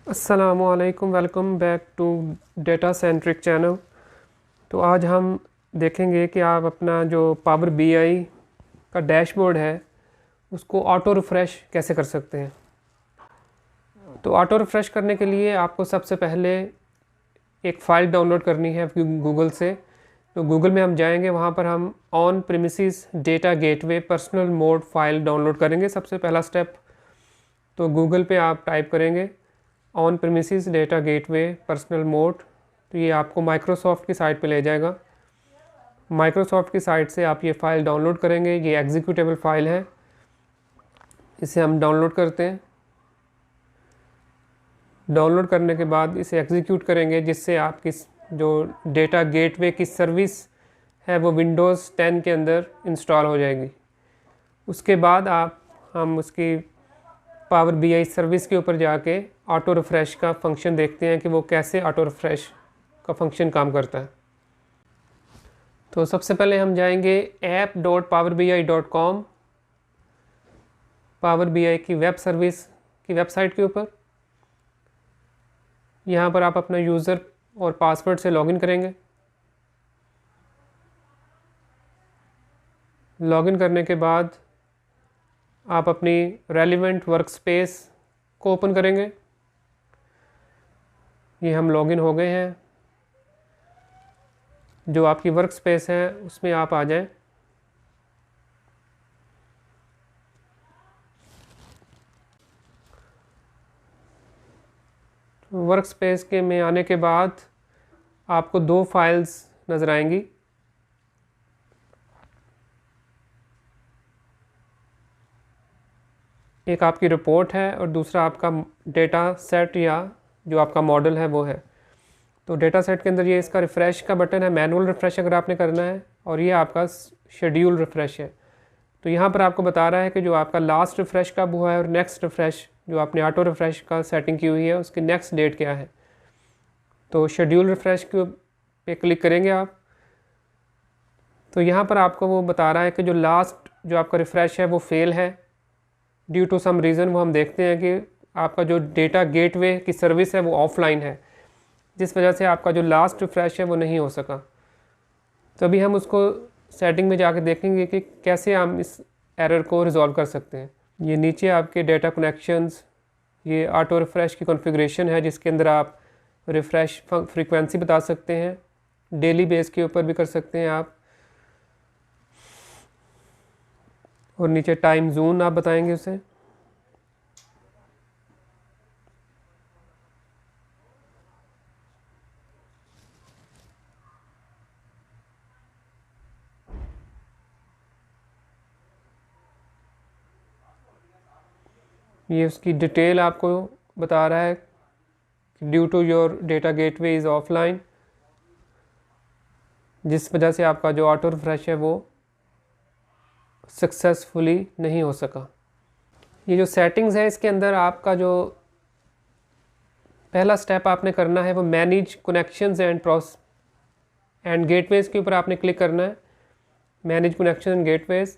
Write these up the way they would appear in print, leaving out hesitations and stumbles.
अस्सलामुअलैकुम, welcome back to data centric channel. तो आज हम देखेंगे कि आप अपना जो पावर बीआई का डैशबोर्ड है उसको ऑटो रिफ़्रेश कैसे कर सकते हैं। तो ऑटो रिफ़्रेश करने के लिए आपको सबसे पहले एक फ़ाइल डाउनलोड करनी है गूगल से। तो गूगल में हम जाएंगे, वहाँ पर हम on premises data gateway personal mode file download करेंगे, सबसे पहला स्टेप। तो गूगल पे आप टाइप करेंगे on premises data gateway personal mode, तो ये आपको माइक्रोसॉफ्ट की साइट पे ले जाएगा। माइक्रोसॉफ्ट की साइट से आप ये फ़ाइल डाउनलोड करेंगे। ये एग्जीक्यूटेबल फ़ाइल है, इसे हम डाउनलोड करते हैं। डाउनलोड करने के बाद इसे एग्जीक्यूट करेंगे, जिससे आपकी जो डेटा गेटवे की सर्विस है वो विंडोज़ 10 के अंदर इंस्टॉल हो जाएगी। उसके बाद हम उसकी पावर बीआई सर्विस के ऊपर जाके ऑटो रिफ़्रेश का फंक्शन देखते हैं कि वो कैसे ऑटो रिफ़्रेश का फंक्शन काम करता है। तो सबसे पहले हम जाएंगे app.powerbi.com, पावर बीआई की वेब सर्विस की वेबसाइट के ऊपर। यहाँ पर आप अपना यूज़र और पासवर्ड से लॉगिन करेंगे। लॉगिन करने के बाद आप अपनी रेलिवेंट वर्कस्पेस को ओपन करेंगे। ये हम लॉगिन हो गए हैं। जो आपकी वर्कस्पेस है उसमें आप आ जाएं। वर्कस्पेस के में आने के बाद आपको दो फाइल्स नज़र आएंगी। एक आपकी रिपोर्ट है और दूसरा आपका डेटा सेट या जो आपका मॉडल है वो है। तो डेटा सेट के अंदर ये इसका रिफ़्रेश का बटन है, मैनुअल रिफ़्रेश अगर आपने करना है, और ये आपका शेड्यूल रिफ़्रेश है। तो यहाँ पर आपको बता रहा है कि जो आपका लास्ट रिफ़्रेश कब हुआ है और नेक्स्ट रिफ़्रेश जो आपने ऑटो रिफ़्रेश का सेटिंग की हुई है उसकी नेक्स्ट डेट क्या है। तो शेड्यूल रिफ़्रेश के पे क्लिक करेंगे आप। तो यहाँ पर आपको वो बता रहा है कि जो लास्ट जो आपका रिफ़्रेश है वो फेल है ड्यू टू सम रीज़न। वो हम देखते हैं कि आपका जो डेटा गेटवे की सर्विस है वो ऑफलाइन है, जिस वजह से आपका जो लास्ट रिफ़्रेश है वो नहीं हो सका। तो अभी हम उसको सेटिंग में जाकर देखेंगे कि कैसे हम इस एरर को रिज़ॉल्व कर सकते हैं। ये नीचे आपके डेटा कनेक्शंस, ये ऑटो रिफ़्रेश की कॉन्फ़िगरेशन है, जिसके अंदर आप रिफ़्रेश फ्रीक्वेंसी बता सकते हैं, डेली बेस के ऊपर भी कर सकते हैं आप, और नीचे टाइम जोन आप बताएंगे उसे। ये उसकी डिटेल आपको बता रहा है कि due to your data gateway is offline, जिस वजह से आपका जो ऑटो रिफ़्रेश है वो सक्सेसफुली नहीं हो सका। ये जो सेटिंग्स है इसके अंदर आपका जो पहला स्टेप आपने करना है वो मैनेज कनेक्शंस एंड गेटवेज़ के ऊपर आपने क्लिक करना है। मैनेज कनेक्शन एंड गेटवेज़,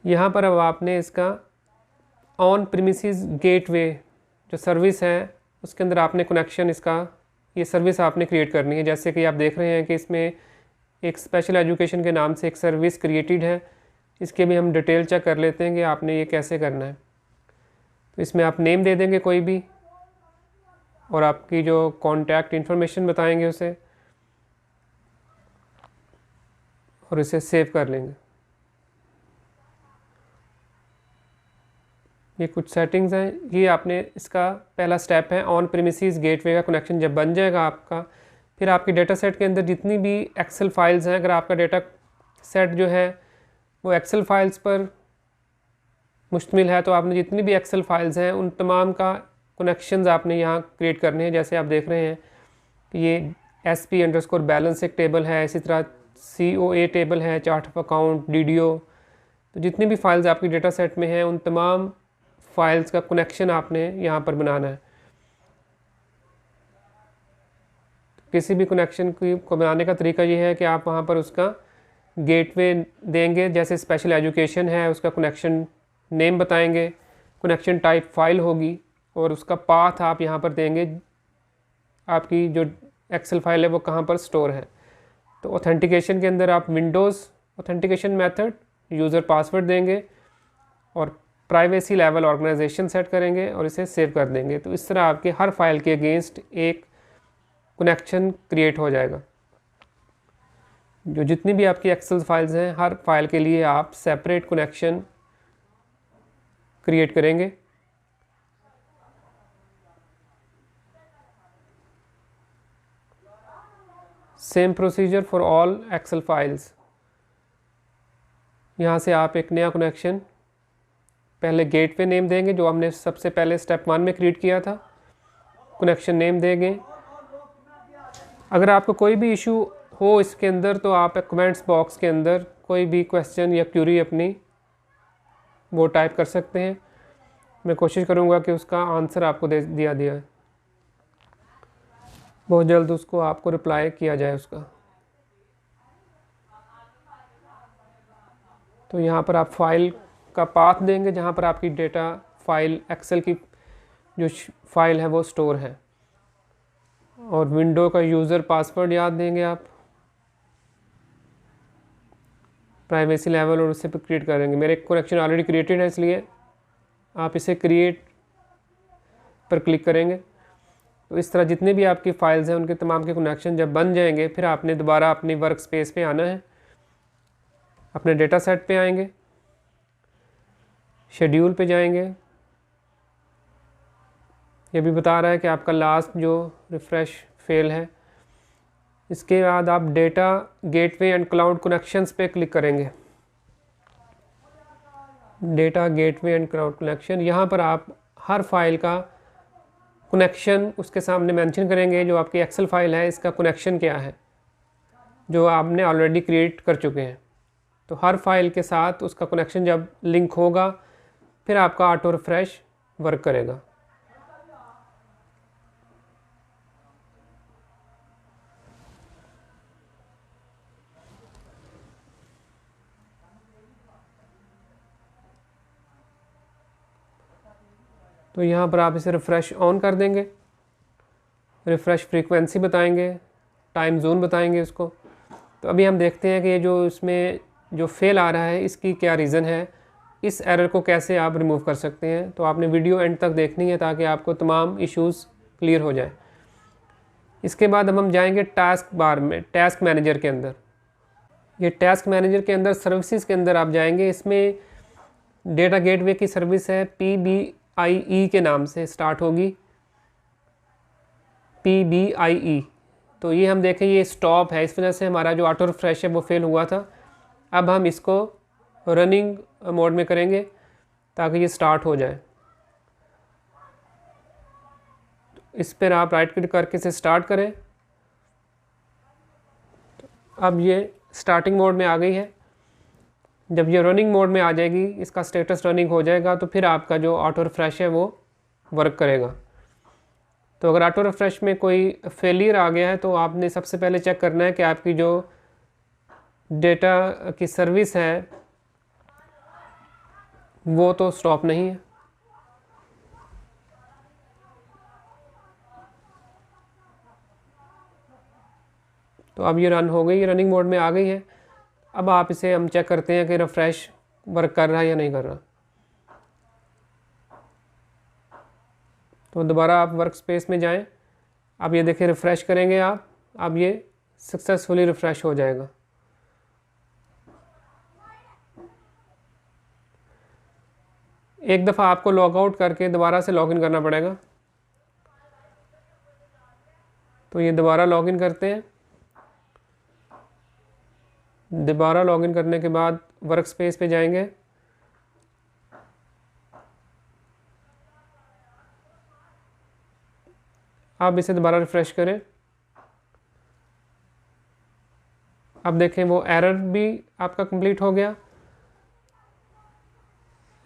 यहाँ पर अब आपने इसका ऑन प्रीमिसेस गेटवे जो सर्विस है उसके अंदर आपने कनेक्शन इसका ये सर्विस आपने क्रिएट करनी है। जैसे कि आप देख रहे हैं कि इसमें एक स्पेशल एजुकेशन के नाम से एक सर्विस क्रिएटेड है। इसके भी हम डिटेल चेक कर लेते हैं कि आपने ये कैसे करना है। तो इसमें आप नेम दे देंगे कोई भी, और आपकी जो कॉन्टैक्ट इन्फॉर्मेशन बताएंगे उसे, और इसे सेव कर लेंगे। ये कुछ सेटिंग्स हैं। ये आपने इसका पहला स्टेप है ऑन प्रीमिसेस गेटवे का कनेक्शन जब बन जाएगा आपका, फिर आपके डेटा सेट के अंदर जितनी भी एक्सेल फाइल्स हैं, अगर आपका डेटा सेट जो है वो एक्सेल फाइल्स पर मुश्तमिल है, तो आपने जितनी भी एक्सेल फाइल्स हैं उन तमाम का कनेक्शंस आपने यहाँ क्रिएट करने हैं। जैसे आप देख रहे हैं कि ये SP_बैलेंस एक टेबल है, इसी तरह COA टेबल है, चार्ट ऑफ अकाउंट, DDO। तो जितनी भी फाइल्स आपकी डेटा सेट में हैं उन तमाम फाइल्स का कनेक्शन आपने यहाँ पर बनाना है। किसी भी कनेक्शन को बनाने का तरीका ये है कि आप वहाँ पर उसका गेटवे देंगे। जैसे स्पेशल एजुकेशन है उसका कनेक्शन नेम बताएंगे, कनेक्शन टाइप फाइल होगी, और उसका पाथ आप यहाँ पर देंगे, आपकी जो एक्सेल फाइल है वो कहाँ पर स्टोर है। तो ऑथेंटिकेशन के अंदर आप Windows authentication method, user password देंगे और प्राइवेसी लेवल ऑर्गेनाइजेशन सेट करेंगे और इसे सेव कर देंगे। तो इस तरह आपके हर फाइल के अगेंस्ट एक कनेक्शन क्रिएट हो जाएगा। जो जितनी भी आपकी एक्सेल फाइल्स हैं, हर फाइल के लिए आप सेपरेट कनेक्शन क्रिएट करेंगे। Same procedure for all Excel files. यहाँ से आप एक नया कनेक्शन पहले गेटवे नेम देंगे, जो हमने सबसे पहले स्टेप 1 में क्रिएट किया था। कनेक्शन नेम देंगे। अगर आपको कोई भी इशू हो इसके अंदर तो आप कमेंट्स बॉक्स के अंदर कोई भी क्वेश्चन या क्यूरी अपनी वो टाइप कर सकते हैं। मैं कोशिश करूँगा कि उसका आंसर आपको दिया है, बहुत जल्द उसको आपको रिप्लाई किया जाए उसका। तो यहाँ पर आप फाइल का पाथ देंगे जहाँ पर आपकी डेटा फाइल एक्सेल की जो फाइल है वो स्टोर है, और विंडो का यूज़र पासवर्ड याद देंगे आप, प्राइवेसी लेवल, और उससे पर क्रिएट करेंगे। मेरे कनेक्शन ऑलरेडी क्रिएटेड है इसलिए आप इसे क्रिएट पर क्लिक करेंगे। तो इस तरह जितने भी आपकी फाइल्स हैं उनके तमाम के कनेक्शन जब बन जाएंगे, फिर आपने दोबारा अपनी वर्क स्पेस पे आना है, अपने डेटा सेट पे आएंगे, शेड्यूल पे जाएंगे। ये भी बता रहा है कि आपका लास्ट जो रिफ़्रेश फेल है। इसके बाद आप data gateway and cloud connections पे क्लिक करेंगे। Data gateway and cloud connection, यहाँ पर आप हर फाइल का कनेक्शन उसके सामने मेंशन करेंगे। जो आपकी एक्सेल फाइल है इसका कनेक्शन क्या है, जो आपने ऑलरेडी क्रिएट कर चुके हैं। तो हर फाइल के साथ उसका कनेक्शन जब लिंक होगा फिर आपका ऑटो रिफ्रेश वर्क करेगा। तो यहाँ पर आप इसे रिफ़्रेश ऑन कर देंगे, रिफ़्रेश फ्रीक्वेंसी बताएंगे, टाइम जोन बताएंगे उसको। तो अभी हम देखते हैं कि ये जो इसमें जो फेल आ रहा है इसकी क्या रीज़न है, इस एरर को कैसे आप रिमूव कर सकते हैं। तो आपने वीडियो एंड तक देखनी है ताकि आपको तमाम इश्यूज़ क्लियर हो जाए। इसके बाद हम जाएंगे टास्क बार में, टास्क मैनेजर के अंदर। ये टास्क मैनेजर के अंदर सर्विसेज के अंदर आप जाएंगे। इसमें डेटा गेटवे की सर्विस है PBIE के नाम से स्टार्ट होगी, PBIE। तो ये हम देखें ये स्टॉप है, इस वजह से हमारा जो ऑटो रिफ्रेश है वो फेल हुआ था। अब हम इसको रनिंग मोड में करेंगे ताकि ये स्टार्ट हो जाए। इस पर आप राइट क्लिक करके इसे स्टार्ट करें। अब ये स्टार्टिंग मोड में आ गई है। जब ये रनिंग मोड में आ जाएगी, इसका स्टेटस रनिंग हो जाएगा, तो फिर आपका जो ऑटो रिफ्रेश है वो वर्क करेगा। तो अगर ऑटो रिफ्रेश में कोई फेलियर आ गया है तो आपने सबसे पहले चेक करना है कि आपकी जो डेटा की सर्विस है वो तो स्टॉप नहीं है। तो अब ये रन हो गई, रनिंग मोड में आ गई है। अब आप इसे हम चेक करते हैं कि रिफ्रेश वर्क कर रहा है या नहीं कर रहा। तो दोबारा आप वर्क स्पेस में जाएं। अब ये देखिए रिफ़्रेश करेंगे आप, अब ये सक्सेसफुली रिफ़्रेश हो जाएगा। एक दफ़ा आपको लॉग आउट करके दोबारा से लॉगिन करना पड़ेगा। तो ये दोबारा लॉगिन करते हैं। दोबारा लॉगिन करने के बाद वर्क स्पेस पे जाएंगे। आप इसे दोबारा रिफ़्रेश करें। अब देखें वो एरर भी आपका कंप्लीट हो गया,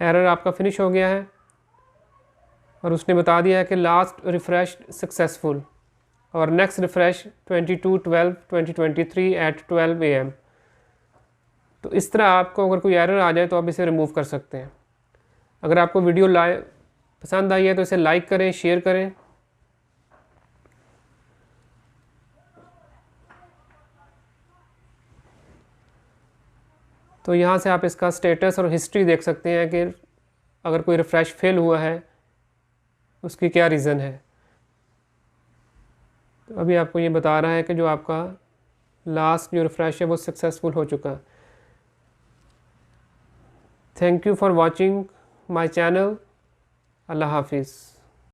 एरर आपका फिनिश हो गया है और उसने बता दिया है कि लास्ट रिफ़्रेश सक्सेसफुल और नेक्स्ट रिफ़्रेश 22/12/2023 at 12 AM। तो इस तरह आपको अगर कोई एरर आ जाए तो आप इसे रिमूव कर सकते हैं। अगर आपको वीडियो पसंद आई है तो इसे लाइक करें, शेयर करें। तो यहाँ से आप इसका स्टेटस और हिस्ट्री देख सकते हैं कि अगर कोई रिफ़्रेश फेल हुआ है उसकी क्या रीज़न है। तो अभी आपको ये बता रहा है कि जो आपका लास्ट जो रिफ़्रेश है वो सक्सेसफुल हो चुका है। Thank you for watching my channel. अल्लाह हाफिज़।